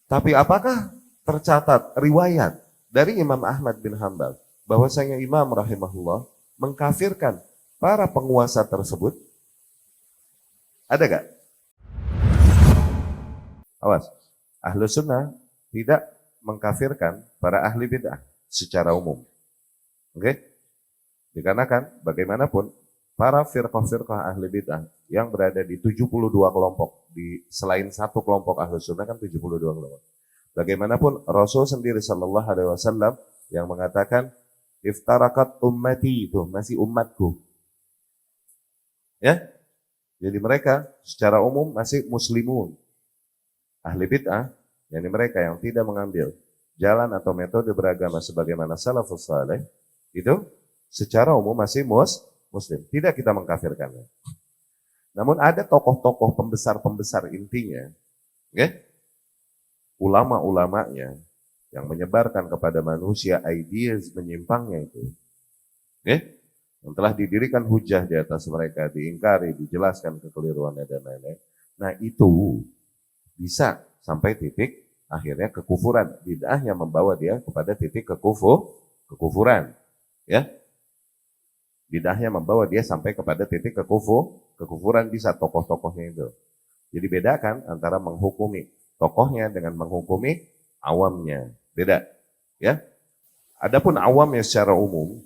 Tapi apakah tercatat riwayat dari Imam Ahmad bin Hambal bahwasanya Imam rahimahullah mengkafirkan para penguasa tersebut? Ada gak? Awas, ahlu sunnah tidak mengkafirkan para ahli bid'ah secara umum. Oke? Dikarenakan bagaimanapun para firqah-firqah ahli bid'ah yang berada di 72 kelompok, di selain satu kelompok ahlu sunnah kan 72 kelompok. Bagaimanapun Rasul sendiri sallallahu alaihi wasallam yang mengatakan iftarakat ummati, itu masih umatku. Ya? Jadi mereka secara umum masih muslimun. Ahli bid'ah, yakni mereka yang tidak mengambil jalan atau metode beragama sebagaimana salafus saleh, itu secara umum masih muslim. Tidak kita mengkafirkannya. Namun ada tokoh-tokoh pembesar-pembesar intinya, okay? Ulama-ulamanya yang menyebarkan kepada manusia ideas menyimpangnya itu, okay? Yang telah didirikan hujah di atas mereka, diingkari, dijelaskan kekeliruannya dan lain-lain. Nah itu bisa sampai titik akhirnya kekufuran. Bid'ahnya membawa dia kepada titik kekufuran. Ya, bid'ahnya membawa dia sampai kepada titik kekufuran bisa tokoh-tokohnya itu. Jadi bedakan antara menghukumi tokohnya dengan menghukumi awamnya. Beda. Ya. Adapun awamnya secara umum,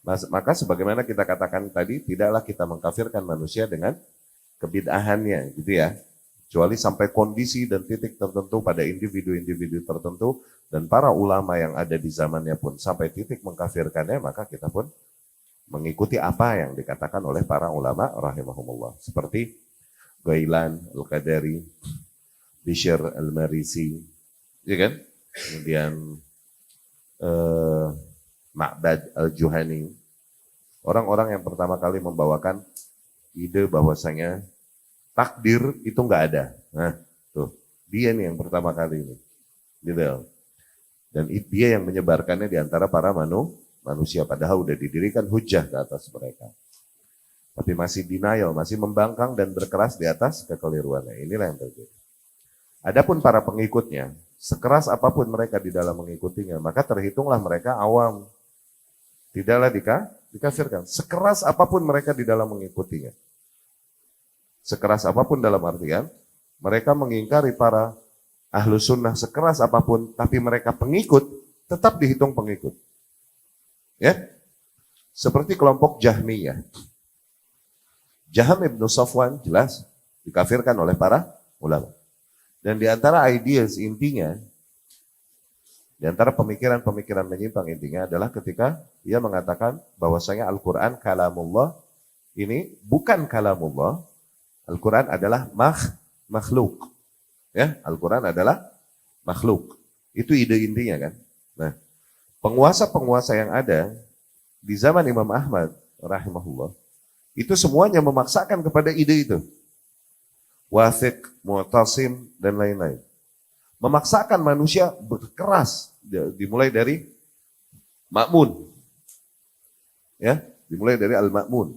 maka sebagaimana kita katakan tadi, tidaklah kita mengkafirkan manusia dengan kebid'ahannya, gitu ya. Kecuali sampai kondisi dan titik tertentu pada individu-individu tertentu, dan para ulama yang ada di zamannya pun sampai titik mengkafirkannya, maka kita pun mengikuti apa yang dikatakan oleh para ulama rahimahumullah. Seperti Ghailan Al-Qadari, Bishr Al-Marisi, ya kan? Kemudian Ma'bad Al-Juhani, orang-orang yang pertama kali membawakan ide bahwasanya takdir itu enggak ada. Nah, tuh, dia nih yang pertama kali ini. Gitu. Dan dia yang menyebarkannya di antara para manusia, padahal udah didirikan hujah ke atas mereka. Tapi masih denial, masih membangkang dan berkeras di atas kekeliruannya. Inilah yang terjadi. Adapun para pengikutnya, sekeras apapun mereka di dalam mengikutinya, maka terhitunglah mereka awam. Tidaklah dikafirkan. Sekeras apapun mereka di dalam mengikutinya. Sekeras apapun dalam artian, mereka mengingkari para ahlu sunnah sekeras apapun, tapi mereka pengikut, tetap dihitung pengikut. Ya, seperti kelompok Jahmiyah. Jaham ibn Safwan jelas dikafirkan oleh para ulama. Dan di antara ideas intinya, di antara pemikiran-pemikiran menyimpang intinya adalah ketika ia mengatakan bahwasanya Al-Quran kalamullah, ini bukan kalamullah, Al-Quran adalah makhluk. Ya, Al-Quran adalah makhluk. Itu ide intinya kan. Nah, penguasa-penguasa yang ada di zaman Imam Ahmad rahimahullah, itu semuanya memaksakan kepada ide itu. Wathiq, Mu'tasim, dan lain-lain. Memaksakan manusia berkeras, dimulai dari Ma'mun. Ya, dimulai dari Al-Ma'mun.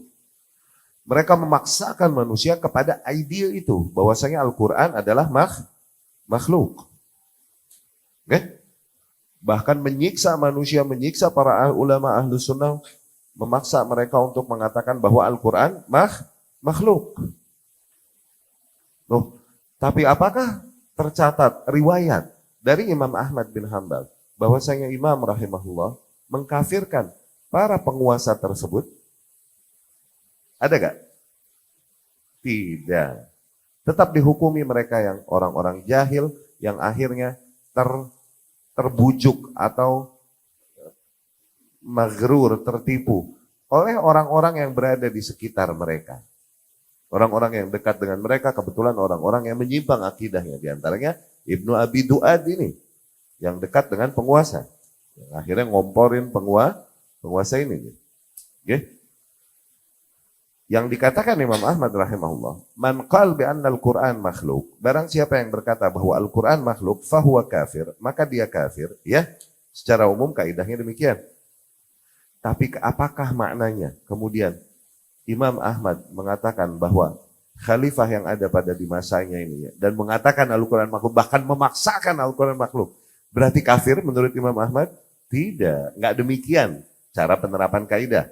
Mereka memaksakan manusia kepada ide itu, bahwasanya Al-Quran adalah makhluk. Okay? Bahkan menyiksa manusia, menyiksa para ulama ahlu sunnah, memaksa mereka untuk mengatakan bahwa Al-Quran makhluk. Loh, tapi apakah tercatat riwayat dari Imam Ahmad bin Hambal bahwasanya Imam rahimahullah mengkafirkan para penguasa tersebut? Ada gak? Tidak. Tetap dihukumi mereka yang orang-orang jahil yang akhirnya terbujuk atau maghrur, tertipu oleh orang-orang yang berada di sekitar mereka. Orang-orang yang dekat dengan mereka kebetulan orang-orang yang menyimpang akidahnya. Di antaranya Ibnu Abi Duad ini yang dekat dengan penguasa. Yang akhirnya ngomporin penguasa ini. Okay? Yang dikatakan Imam Ahmad rahimahullah, man qal bi anna al-Qur'an makhluk, barang siapa yang berkata bahwa Al-Qur'an makhluk, fahuwa kafir, maka dia kafir, ya. Secara umum kaidahnya demikian. Tapi apakah maknanya? Kemudian Imam Ahmad mengatakan bahwa khalifah yang ada pada di masanya ini ya, dan mengatakan Al-Quran makhluk, bahkan memaksakan Al-Quran makhluk, berarti kafir menurut Imam Ahmad? Tidak, nggak demikian cara penerapan kaidah.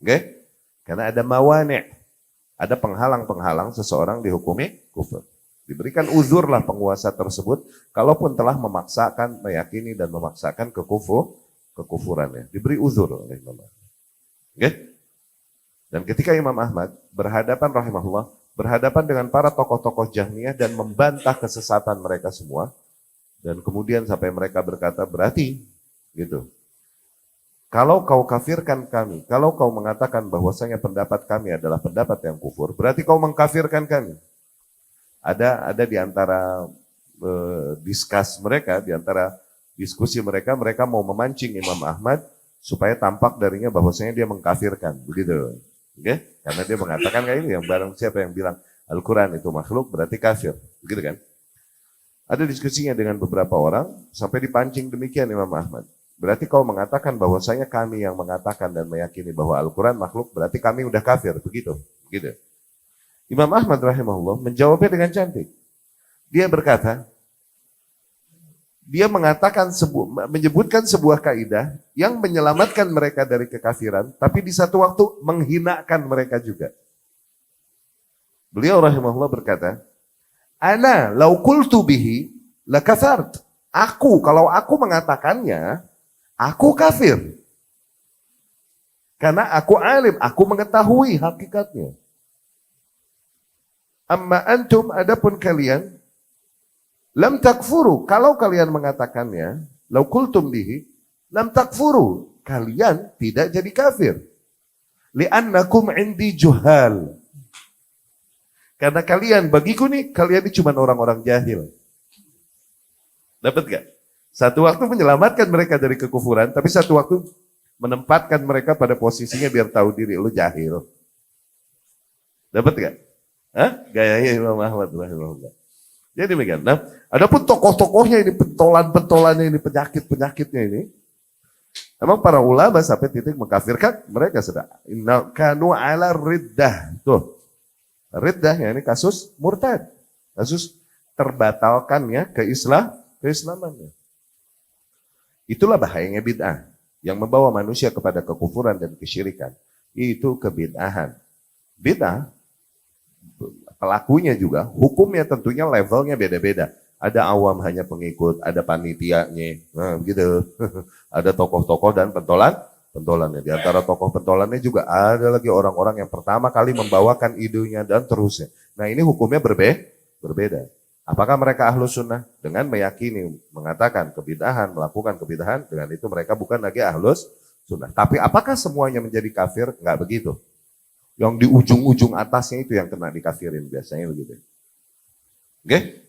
Oke? Karena ada mawani', ada penghalang-penghalang seseorang dihukumi kufur. Diberikan uzurlah penguasa tersebut, kalaupun telah memaksakan, meyakini dan memaksakan kekufurannya. Diberi uzur oleh Imam Ahmad. Oke? Dan ketika Imam Ahmad berhadapan rahimahullah, berhadapan dengan para tokoh-tokoh Jahmiyah dan membantah kesesatan mereka semua, dan kemudian sampai mereka berkata, berarti gitu, kalau kau kafirkan kami, kalau kau mengatakan bahwasanya pendapat kami adalah pendapat yang kufur, berarti kau mengkafirkan kami. Ada di antara diskus mereka, di antara diskusi mereka mau memancing Imam Ahmad supaya tampak darinya bahwasanya dia mengkafirkan, begitu. Oke? Karena dia mengatakan kayak ini, yang barang siapa yang bilang Al-Quran itu makhluk berarti kafir, begitu kan? Ada diskusinya dengan beberapa orang sampai dipancing demikian Imam Ahmad. Berarti kau mengatakan bahwasanya kami yang mengatakan dan meyakini bahwa Al-Quran makhluk berarti kami udah kafir, begitu? Begitu. Imam Ahmad rahimahullah menjawabnya dengan cantik. Dia berkata, dia mengatakan menyebutkan sebuah kaidah yang menyelamatkan mereka dari kekafiran, tapi di satu waktu menghinakan mereka juga. Beliau rahimahullah berkata, "Ana lau qultu bihi la kafart." Aku, kalau aku mengatakannya, aku kafir. Karena aku alim, aku mengetahui hakikatnya. Amma antum, adapun kalian, lam takfuru, kalau kalian mengatakannya, lau qultum bihi, lam takfuru, kalian tidak jadi kafir. Li'annakum indi juhal. Karena kalian, bagiku nih, kalian ini cuma orang-orang jahil. Dapat gak? Satu waktu menyelamatkan mereka dari kekufuran, tapi satu waktu menempatkan mereka pada posisinya biar tahu diri, lu jahil. Dapat gak? Hah? Gayanya Imam Ahmad rahimahullah. Jadi demikian. Nah, adapun tokoh-tokohnya ini, pentolan-pentolannya ini, penyakit-penyakitnya ini, memang para ulama sampai titik mengkafirkan mereka sudah. Inna kanu ala riddah. Tuh. Riddah ya ini kasus murtad. Kasus terbatalkannya keislamannya. Itulah bahayanya bid'ah yang membawa manusia kepada kekufuran dan kesyirikan. Itu kebid'ahan. Bid'ah pelakunya juga, hukumnya tentunya levelnya beda-beda. Ada awam hanya pengikut, ada panitianya, nah begitu. Ada tokoh-tokoh dan pentolannya. Di antara tokoh pentolannya juga ada lagi orang-orang yang pertama kali membawakan idenya dan terusnya. Nah ini hukumnya berbeda. Apakah mereka ahlus sunnah? Dengan meyakini, mengatakan kebid'ahan, melakukan kebid'ahan, dengan itu mereka bukan lagi ahlus sunnah. Tapi apakah semuanya menjadi kafir? Enggak begitu. Yang di ujung-ujung atasnya itu yang kena dikafirin biasanya begitu. Oke?